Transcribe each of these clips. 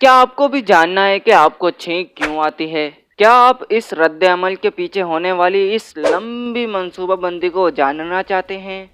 क्या आपको भी जानना है कि आपको छींक क्यों आती है? क्या आप इस रद्द अमल के पीछे होने वाली इस लंबी मंसूबाबंदी को जानना चाहते हैं?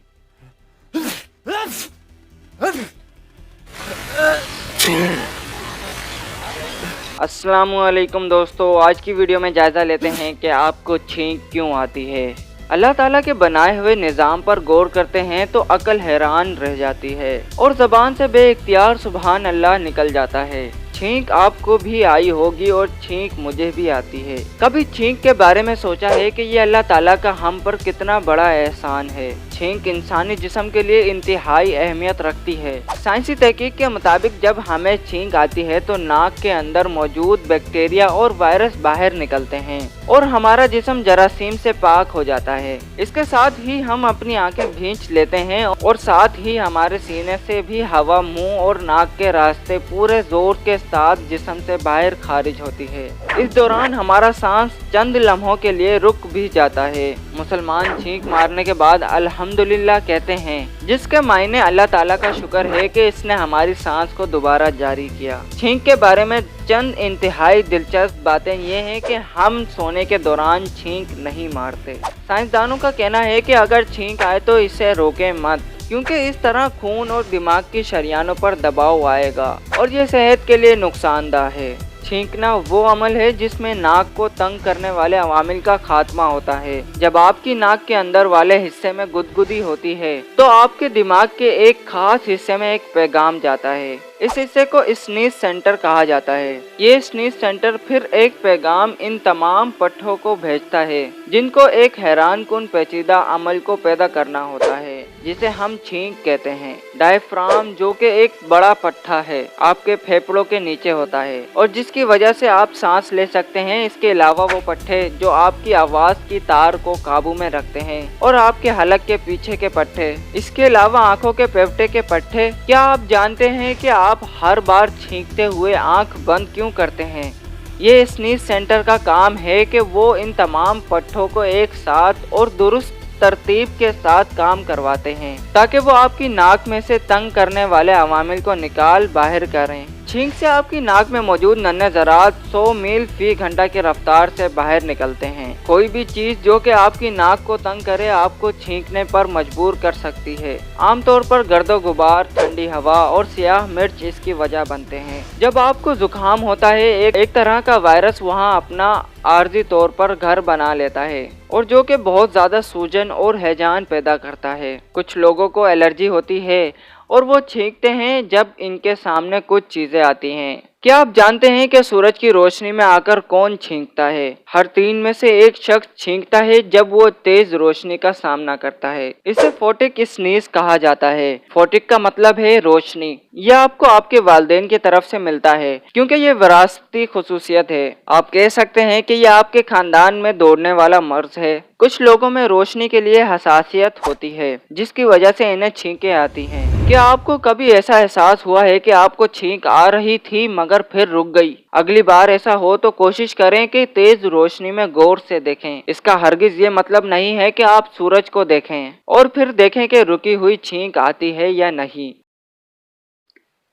अस्सलामुअलैकुम दोस्तों, आज की वीडियो में जायज़ा लेते हैं कि आपको छींक क्यों आती है। अल्लाह ताला के बनाए हुए निज़ाम पर गौर करते हैं तो अकल हैरान रह जाती है और ज़बान से बेइख्तियार सुबहान अल्लाह निकल जाता है। छींक आपको भी आई होगी और छींक मुझे भी आती है। कभी छींक के बारे में सोचा है कि ये अल्लाह ताला का हम पर कितना बड़ा एहसान है। छींक इंसानी जिस्म के लिए इंतहाई अहमियत रखती है। साइंसी तहकीक के मुताबिक जब हमें छींक आती है तो नाक के अंदर मौजूद बैक्टीरिया और वायरस बाहर निकलते हैं और हमारा जिस्म जरासीम से पाक हो जाता है। इसके साथ ही हम अपनी आंखें भींच लेते हैं और साथ ही हमारे सीने से भी हवा मुंह और नाक के रास्ते पूरे जोर के साथ जिस्म से बाहर खारिज होती है। इस दौरान हमारा सांस चंद लम्हों के लिए रुक भी जाता है। मुसलमान छींक मारने के बाद अल्हम्दुलिल्लाह कहते हैं, जिसके मायने अल्लाह ताला का शुक्र है कि इसने हमारी सांस को दोबारा जारी किया। छींक के बारे में चंद इंतहाई दिलचस्प बातें ये हैं कि हम सोने के दौरान छींक नहीं मारते। साइंसदानों का कहना है कि अगर छींक आए तो इसे रोके मत, क्योंकि इस तरह खून और दिमाग की शरियानों पर दबाव आएगा और ये सेहत के लिए नुकसानदा है। छींकना वो अमल है जिसमें नाक को तंग करने वाले अवामिल का खात्मा होता है। जब आपकी नाक के अंदर वाले हिस्से में गुदगुदी होती है तो आपके दिमाग के एक खास हिस्से में एक पैगाम जाता है। इस हिस्से को स्नीज सेंटर कहा जाता है। ये स्नीज सेंटर फिर एक पैगाम इन तमाम पट्टों को भेजता है जिनको एक हैरानकुन पेचीदा अमल को पैदा करना होता है, जिसे हम छींक कहते हैं। डायफ्राम, जो कि एक बड़ा पट्टा है, आपके फेफड़ों के नीचे होता है और जिसकी वजह से आप सांस ले सकते हैं। इसके अलावा वो पट्टे जो आपकी आवाज की तार को काबू में रखते हैं और आपके हलक के पीछे के पट्टे, इसके अलावा आंखों के पेवटे के पट्टे। क्या आप जानते हैं कि आप हर बार छींकते हुए आंख बंद क्यों करते हैं? ये स्नीज सेंटर का काम है कि वो इन तमाम पट्टों को एक साथ और दुरुस्त तरतीब के साथ काम करवाते हैं ताकि वो आपकी नाक में से तंग करने वाले अवामिल को निकाल बाहर करें। छींक से आपकी नाक में मौजूद नन्हे ज़रात 100 मील फी घंटा की रफ्तार से बाहर निकलते हैं। कोई भी चीज़ जो कि आपकी नाक को तंग करे आपको छींकने पर मजबूर कर सकती है। आमतौर पर गर्दो गुबार, ठंडी हवा और सियाह मिर्च इसकी वजह बनते हैं। जब आपको जुकाम होता है एक तरह का वायरस वहाँ अपना आर्जी तौर पर घर बना लेता है और जो कि बहुत ज़्यादा सूजन और हैजान पैदा करता है। कुछ लोगों को एलर्जी होती है और वो छींकते हैं जब इनके सामने कुछ चीज़ें आती हैं। क्या आप जानते हैं कि सूरज की रोशनी में आकर कौन छींकता है? हर 3 में से एक शख्स छींकता है जब वो तेज रोशनी का सामना करता है। इसे फोटिक स्नीज कहा जाता है। फोटिक का मतलब है रोशनी। यह आपको आपके वालिदैन की तरफ से मिलता है क्योंकि ये विरासती खुसूसियत है। आप कह सकते हैं कि यह आपके खानदान में दौड़ने वाला मर्ज है। कुछ लोगों में रोशनी के लिए हसासियत होती है जिसकी वजह से इन्हें छींकें आती हैं। क्या आपको कभी ऐसा एहसास हुआ है कि आपको छींक आ रही थी मगर फिर रुक गई? अगली बार ऐसा हो तो कोशिश करें कि तेज रोशनी में गौर से देखें। इसका हरगिज ये मतलब नहीं है कि आप सूरज को देखें और फिर देखें कि रुकी हुई छींक आती है या नहीं।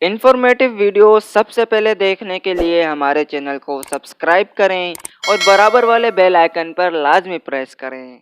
इन्फॉर्मेटिव वीडियो सबसे पहले देखने के लिए हमारे चैनल को सब्सक्राइब करें और बराबर वाले बेल आइकन पर लाजमी प्रेस करें।